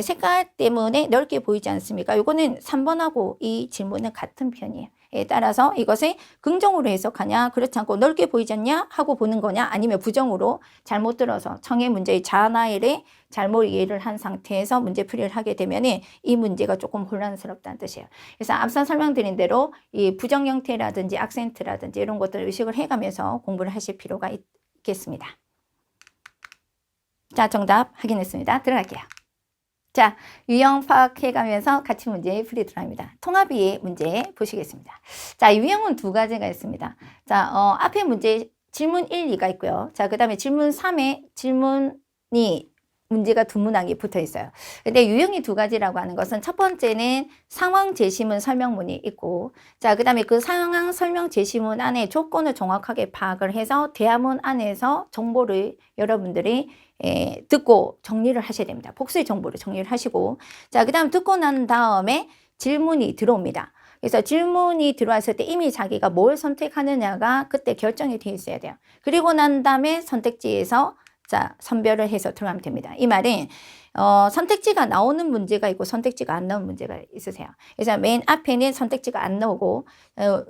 색깔 때문에 넓게 보이지 않습니까? 이거는 3번하고 이 질문은 같은 편이에요. 따라서 이것을 긍정으로 해석하냐 그렇지 않고 넓게 보이지 않냐 하고 보는 거냐 아니면 부정으로 잘못 들어서 청해 문제의 자나일에 잘못 이해를 한 상태에서 문제풀이를 하게 되면 이 문제가 조금 혼란스럽다는 뜻이에요. 그래서 앞서 설명드린 대로 이 부정 형태라든지 악센트라든지 이런 것들을 의식을 해가면서 공부를 하실 필요가 있겠습니다. 자, 정답 확인했습니다. 들어갈게요. 자, 유형 파악해가면서 같이 문제 풀이도록 합니다. 통합이의 문제 보시겠습니다. 자, 유형은 두 가지가 있습니다. 자, 앞에 문제 질문 1, 2가 있고요. 자, 그 다음에 질문 3에 질문이 문제가 두 문항이 붙어 있어요. 근데 유형이 두 가지라고 하는 것은 첫 번째는 상황 제시문 설명문이 있고, 자, 그 다음에 그 상황 설명 제시문 안에 조건을 정확하게 파악을 해서 대화문 안에서 정보를 여러분들이 듣고 정리를 하셔야 됩니다. 복수의 정보를 정리를 하시고, 자, 그 다음 듣고 난 다음에 질문이 들어옵니다. 그래서 질문이 들어왔을 때 이미 자기가 뭘 선택하느냐가 그때 결정이 되어 있어야 돼요. 그리고 난 다음에 선택지에서 자, 선별을 해서 들어가면 됩니다. 이 말은 선택지가 나오는 문제가 있고 선택지가 안 나오는 문제가 있으세요. 그래서 맨 앞에는 선택지가 안 나오고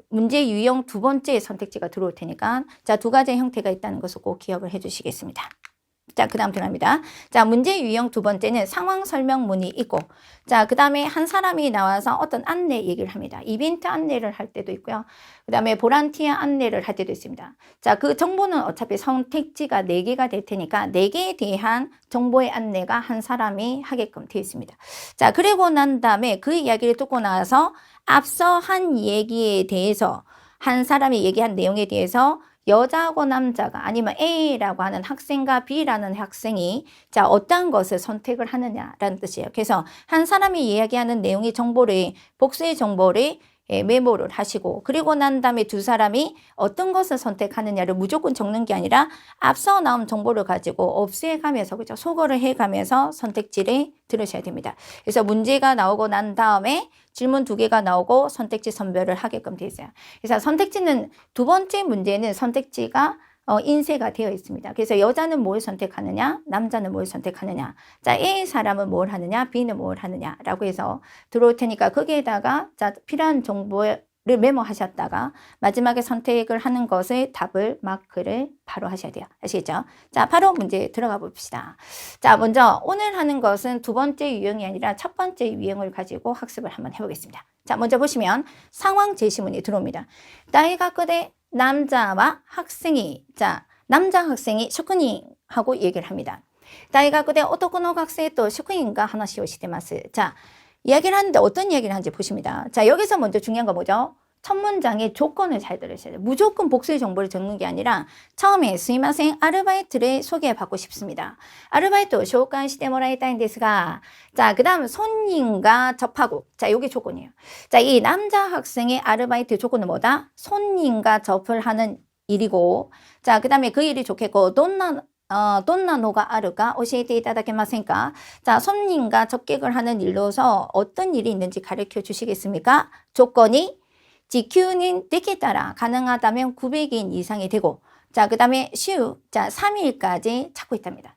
문제 유형 두 번째 선택지가 들어올 테니까 자, 두 가지 형태가 있다는 것을 꼭 기억을 해 주시겠습니다. 자, 그 다음 들어갑니다. 자, 문제 유형 두 번째는 상황 설명문이 있고, 자, 그 다음에 한 사람이 나와서 어떤 안내 얘기를 합니다. 이벤트 안내를 할 때도 있고요. 그 다음에 보란티아 안내를 할 때도 있습니다. 자, 그 정보는 어차피 선택지가 4개가 될 테니까 4개에 대한 정보의 안내가 한 사람이 하게끔 되어 있습니다. 자, 그리고 난 다음에 그 이야기를 듣고 나서 앞서 한 얘기에 대해서 한 사람이 얘기한 내용에 대해서 여자하고 남자가 아니면 A라고 하는 학생과 B라는 학생이 자 어떤 것을 선택을 하느냐라는 뜻이에요. 그래서 한 사람이 이야기하는 내용의 정보를 복수의 정보를 메모를 하시고 그리고 난 다음에 두 사람이 어떤 것을 선택하느냐를 무조건 적는 게 아니라 앞서 나온 정보를 가지고 없애가면서 그죠? 소거를 해가면서 선택지를 들으셔야 됩니다. 그래서 문제가 나오고 난 다음에 질문 2개가 나오고 선택지 선별을 하게끔 되어 있어요. 그래서 선택지는 두 번째 문제는 선택지가 인쇄가 되어 있습니다. 그래서 여자는 뭘 선택하느냐, 남자는 뭘 선택하느냐, 자, A 사람은 뭘 하느냐, B는 뭘 하느냐라고 해서 들어올 테니까 거기에다가 자, 필요한 정보를 메모하셨다가 마지막에 선택을 하는 것을 답을 마크를 바로 하셔야 돼요. 아시겠죠? 자, 바로 문제 들어가 봅시다. 자, 먼저 오늘 하는 것은 두 번째 유형이 아니라 첫 번째 유형을 가지고 학습을 한번 해보겠습니다. 자, 먼저 보시면 상황 제시문이 들어옵니다. 나이가 그대 남자와 학생이 자 남자 학생이 슈크닝하고 얘기를 합니다. 나이가 그대 오토코노 학생 또 슈크닝과 하나씩 오시테마스. 자 이야기를 하는데 어떤 이야기를 하는지 보십니다. 자 여기서 먼저 중요한 거 뭐죠? 첫 문장의 조건을 잘 들으셔야 돼요. 무조건 복수의 정보를 적는 게 아니라 처음에 스미마생 아르바이트를 소개받고 싶습니다. 아르바이트紹介してもらいたいんですが자, 그 다음 손님과 접하고 자, 요게 조건이에요. 자, 이 남자 학생의 아르바이트 조건은 뭐다? 손님과 접을 하는 일이고 자, 그 다음에 그 일이 좋겠고 돈나노가 아르가 오시에테 이타다케마센까 자, 손님과 접객을 하는 일로서 어떤 일이 있는지 가르쳐 주시겠습니까? 조건이 지큐는 되게 따라 가능하다면 900인 이상이 되고 자, 그 다음에 자, 3일까지 찾고 있답니다.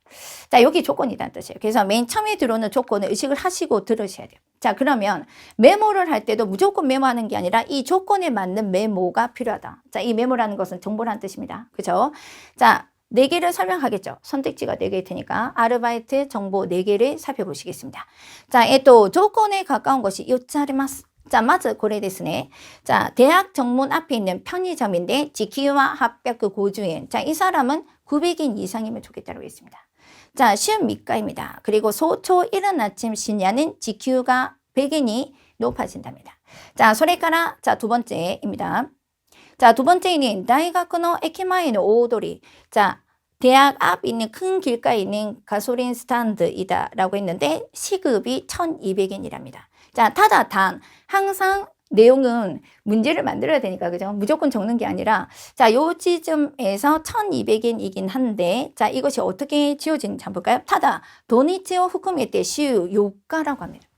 자, 여기 조건이라는 뜻이에요. 그래서 맨 처음에 들어오는 조건을 의식을 하시고 들으셔야 돼요. 자, 그러면 메모를 할 때도 무조건 메모하는 게 아니라 이 조건에 맞는 메모가 필요하다. 자, 이 메모라는 것은 정보라는 뜻입니다. 그죠? 자, 4개를 설명하겠죠. 선택지가 4개일 테니까 아르바이트 정보 4개를 살펴보시겠습니다. 자, 또 조건에 가까운 것이 4つあります. 자, まずこれですね. 자, 대학 정문 앞에 있는 편의점인데 지키와 850엔. 자, 이 사람은 900인 이상이면 좋겠다고 했습니다. 자, 시험 밑가입니다. 그리고 소초 이른 아침 신야는 지키가 100엔이 높아진답니다. 자, それから 자, 두 번째입니다. 자, 두 번째는 대학의 에키마에의 오도리. 자, 대학 앞 있는 큰 길가에 있는 가솔린 스탠드이다 라고 했는데 시급이 1200엔이랍니다. 자, 타다 단 항상 내용은 문제를 만들어야 되니까 그죠? 무조건 적는 게 아니라 자, 요 지점에서 1200엔이긴 한데 자, 이것이 어떻게 지어지는지 한번 볼까요? 타다 도니치오 후쿠메테 시유 요가라고 합니다.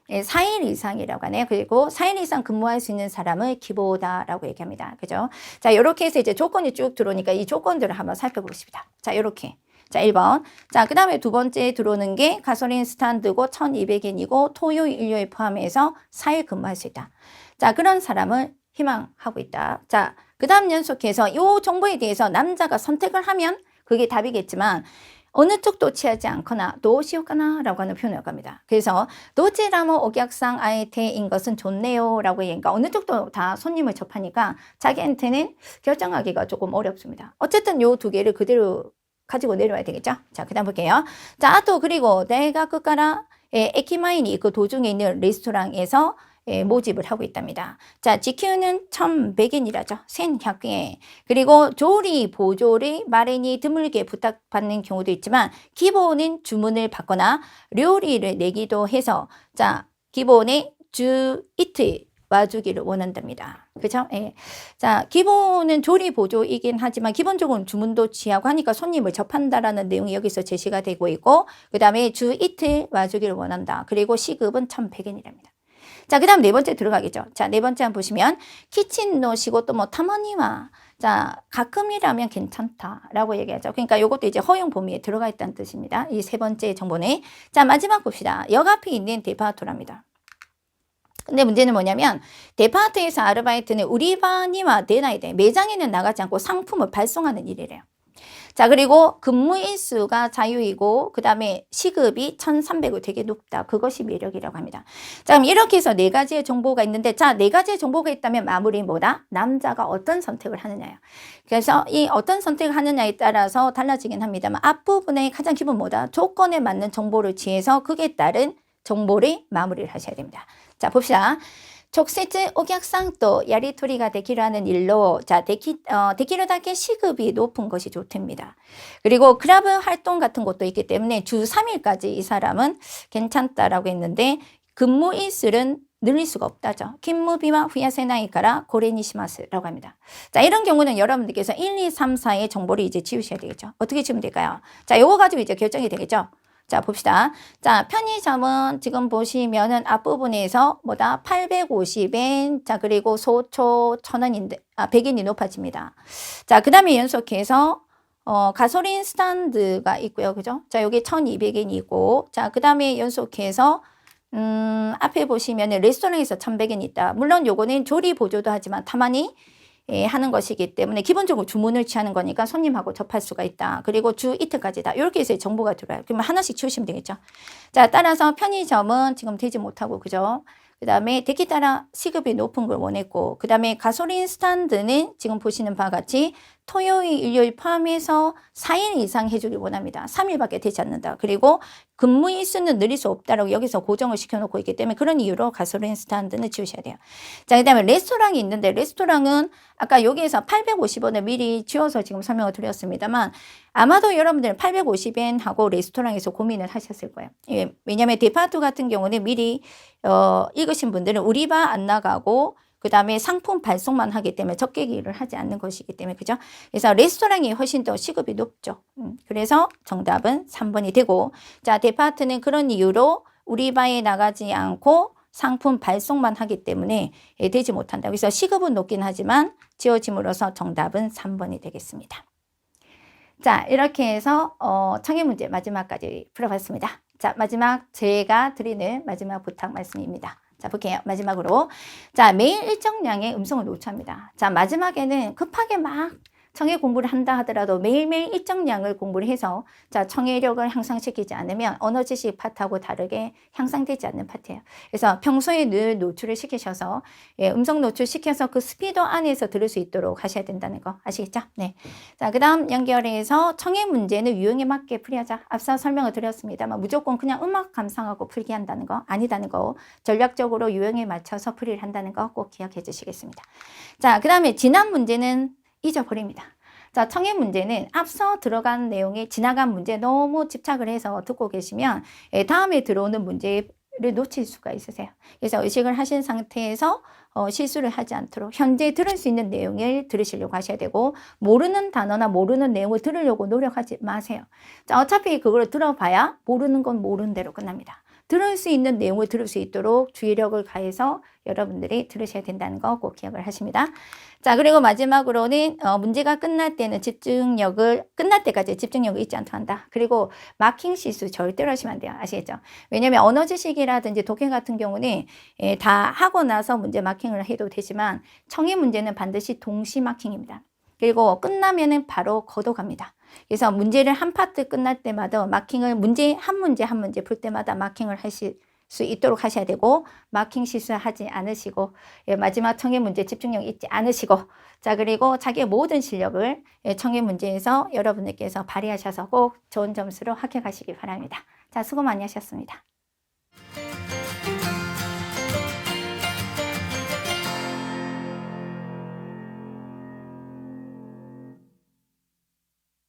4일 이상이라고 하네요. 그리고 4일 이상 근무할 수 있는 사람을 기보다라고 얘기합니다. 그죠? 자, 이렇게 해서 이제 조건이 쭉 들어오니까 이 조건들을 한번 살펴보십시다. 자, 이렇게. 자, 1번. 자, 그 다음에 두 번째 들어오는 게 가솔린 스탠드고 1200엔이고 토요 일요일 포함해서 4일 근무할 수 있다. 자, 그런 사람을 희망하고 있다. 자, 그 다음 연속해서 이 정보에 대해서 남자가 선택을 하면 그게 답이겠지만 어느 쪽도 취하지 않거나 도시오카나 라고 하는 표현을 갑니다. 그래서 도치라모 오객상 아이테인 것은 좋네요 라고 얘기하니까 어느 쪽도 다 손님을 접하니까 자기한테는 결정하기가 조금 어렵습니다. 어쨌든 요 두 개를 그대로 가지고 내려와야 되겠죠. 자, 그 다음 볼게요. 자, 또 그리고 내가 끝가라 에키마인이 그 도중에 있는 레스토랑에서 모집을 하고 있답니다. 자, 지큐는 1100엔이라죠. 1100엔. 그리고 조리, 보조리, 마련이 드물게 부탁받는 경우도 있지만 기본은 주문을 받거나 요리를 내기도 해서 자, 기본에 주 이틀 와주기를 원한답니다. 그렇죠? 예. 자, 기본은 조리 보조이긴 하지만 기본적으로 주문도 취하고 하니까 손님을 접한다라는 내용이 여기서 제시가 되고 있고 그 다음에 주 이틀 와주기를 원한다. 그리고 시급은 1100엔이랍니다. 자, 그 다음 네 번째 들어가겠죠. 자, 네 번째 한번 보시면 키친노 시고또 뭐 타마니와 자, 가끔이라면 괜찮다라고 얘기하죠. 그러니까 이것도 이제 허용 범위에 들어가 있다는 뜻입니다. 이 세 번째 정보는. 자, 마지막 봅시다. 역 앞에 있는 데파토랍니다. 근데 문제는 뭐냐면 데파트에서 아르바이트는 우리바니와 내놔야 돼. 매장에는 나가지 않고 상품을 발송하는 일이래요. 자, 그리고 근무 일수가 자유이고, 그 다음에 시급이 1,300을 되게 높다. 그것이 매력이라고 합니다. 자, 그럼 이렇게 해서 네 가지의 정보가 있는데, 자, 네 가지의 정보가 있다면 마무리 뭐다? 남자가 어떤 선택을 하느냐요. 그래서 이 어떤 선택을 하느냐에 따라서 달라지긴 합니다만, 앞부분의 가장 기본 뭐다? 조건에 맞는 정보를 취해서 그에 따른 정보를 마무리를 하셔야 됩니다. 자, 봅시다. 촉세즈 오객상도 야리토리가 되기로 하는 일로 자 되기르다게 시급이 높은 것이 좋답니다. 그리고 크라브 활동 같은 것도 있기 때문에 주 3일까지 이 사람은 괜찮다라고 했는데 근무 일수는 늘릴 수가 없다죠.勤務日は 増やせないからこれにします라고 합니다. 자, 이런 경우는 여러분들께서 1, 2, 3, 4의 정보를 이제 지우셔야 되겠죠. 어떻게 지우면 될까요? 자, 요거 가지고 이제 결정이 되겠죠. 자, 봅시다. 자, 편의점은 지금 보시면은 앞부분에서 뭐다? 850엔. 자, 그리고 소초 1,000원인데, 100엔이 높아집니다. 자, 그 다음에 연속해서, 가솔린 스탠드가 있고요. 그죠? 자, 여기 1,200엔이 있고, 자, 그 다음에 연속해서, 앞에 보시면은 레스토랑에서 1,100엔이 있다. 물론 요거는 조리 보조도 하지만 다만이 하는 것이기 때문에 기본적으로 주문을 취하는 거니까 손님하고 접할 수가 있다. 그리고 주 이틀까지다. 이렇게 해서 정보가 들어와요. 그러면 하나씩 치우시면 되겠죠. 자, 따라서 편의점은 지금 되지 못하고, 그죠? 그 다음에 되기 따라 시급이 높은 걸 원했고, 그 다음에 가솔린 스탠드는 지금 보시는 바와 같이 토요일, 일요일 포함해서 4일 이상 해주길 원합니다. 3일밖에 되지 않는다. 그리고 근무 일수는 늘릴 수 없다라고 여기서 고정을 시켜놓고 있기 때문에 그런 이유로 가솔린 스탠드는 지우셔야 돼요. 자, 그 다음에 레스토랑이 있는데 레스토랑은 아까 여기에서 850원을 미리 지워서 지금 설명을 드렸습니다만 아마도 여러분들은 850엔 하고 레스토랑에서 고민을 하셨을 거예요. 예, 왜냐하면 데파트 같은 경우는 미리 읽으신 분들은 우리 바 안 나가고 그 다음에 상품 발송만 하기 때문에 적객일을 하지 않는 것이기 때문에 그죠? 그래서 레스토랑이 훨씬 더 시급이 높죠. 그래서 정답은 3번이 되고 자 데파트는 그런 이유로 우리 바에 나가지 않고 상품 발송만 하기 때문에 되지 못한다. 그래서 시급은 높긴 하지만 지워짐으로써 정답은 3번이 되겠습니다. 자 이렇게 해서 청해 문제 마지막까지 풀어봤습니다. 자 마지막 제가 드리는 마지막 부탁 말씀입니다. 자, 볼게요. 마지막으로. 자, 매일 일정량의 음성을 노출합니다. 자, 마지막에는 급하게 막 청해 공부를 한다 하더라도 매일매일 일정량을 공부를 해서 자, 청해력을 향상시키지 않으면 언어 지식 파트하고 다르게 향상되지 않는 파트예요. 그래서 평소에 늘 노출을 시키셔서 음성 노출 시켜서 그 스피드 안에서 들을 수 있도록 하셔야 된다는 거 아시겠죠? 네. 자, 그 다음 연결해서 청해 문제는 유형에 맞게 풀이하자. 앞서 설명을 드렸습니다만 무조건 그냥 음악 감상하고 풀기 한다는 거 아니다는 거 전략적으로 유형에 맞춰서 풀이를 한다는 거 꼭 기억해 주시겠습니다. 자, 그 다음에 지난 문제는 잊어버립니다. 자, 청해 문제는 앞서 들어간 내용에 지나간 문제 너무 집착을 해서 듣고 계시면 다음에 들어오는 문제를 놓칠 수가 있으세요. 그래서 의식을 하신 상태에서 실수를 하지 않도록 현재 들을 수 있는 내용을 들으시려고 하셔야 되고 모르는 단어나 모르는 내용을 들으려고 노력하지 마세요. 자, 어차피 그걸 들어봐야 모르는 건 모르는 대로 끝납니다. 들을 수 있는 내용을 들을 수 있도록 주의력을 가해서 여러분들이 들으셔야 된다는 거 꼭 기억을 하십니다. 자, 그리고 마지막으로는 문제가 끝날 때는 집중력을 끝날 때까지 집중력을 잊지 않도록 한다. 그리고 마킹 실수 절대로 하시면 안 돼요. 아시겠죠? 왜냐하면 언어 지식이라든지 독해 같은 경우는 다 하고 나서 문제 마킹을 해도 되지만 청해 문제는 반드시 동시 마킹입니다. 그리고 끝나면은 바로 걷어갑니다. 그래서 문제를 한 파트 끝날 때마다 마킹을 문제 한 문제 풀 때마다 마킹을 하실 수 있도록 하셔야 되고 마킹 실수하지 않으시고 마지막 청해 문제 집중력 잊지 않으시고 자 그리고 자기의 모든 실력을 청해 문제에서 여러분들께서 발휘하셔서 꼭 좋은 점수로 합격하시기 바랍니다. 자 수고 많이 하셨습니다.